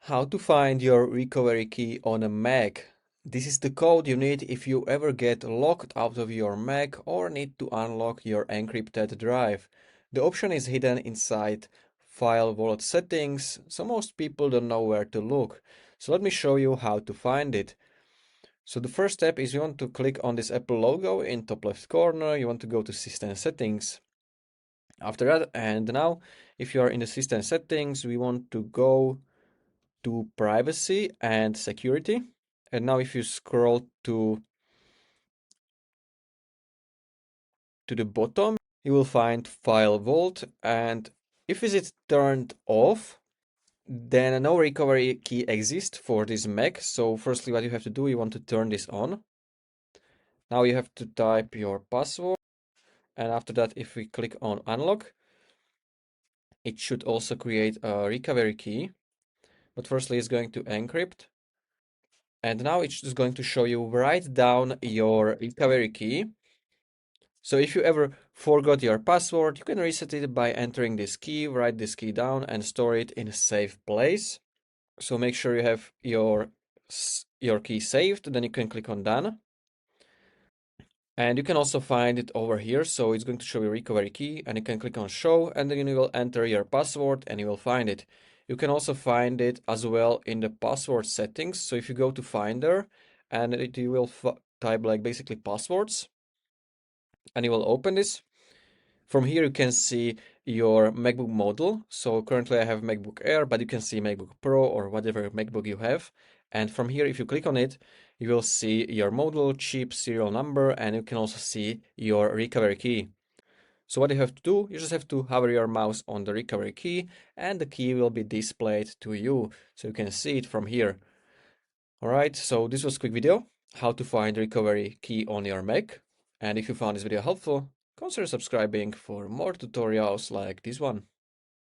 How to find your recovery key on a Mac. This is the code you need if you ever get locked out of your Mac or need to unlock your encrypted drive. The option is hidden inside FileVault settings, so most people don't know where to look. So let me show you how to find it. So the first step is you want to click on this Apple logo in top left corner. You want to go to System Settings. After that, and now if you are in the System Settings, we want to go to privacy and security. And now if you scroll to the bottom, you will find FileVault. And if it is turned off, then no recovery key exists for this Mac. So firstly, what you have to do, you want to turn this on. Now you have to type your password. And after that, if we click on unlock, it should also create a recovery key. But firstly, it's going to encrypt. And now it's just going to show you write down your recovery key. So if you ever forgot your password, you can reset it by entering this key, write this key down and store it in a safe place. So make sure you have your key saved, then you can click on done. And you can also find it over here. So it's going to show you recovery key and you can click on show and then you will enter your password and you will find it. You can also find it as well in the password settings. So if you go to Finder and you will type like basically passwords and you will open this. From here you can see your MacBook model. So currently I have MacBook Air, but you can see MacBook Pro or whatever MacBook you have. And from here, if you click on it, you will see your model, chip, serial number, and you can also see your recovery key. So what you have to do, you just have to hover your mouse on the recovery key and the key will be displayed to you. So you can see it from here. All right, so this was a quick video, how to find recovery key on your Mac. And if you found this video helpful, consider subscribing for more tutorials like this one.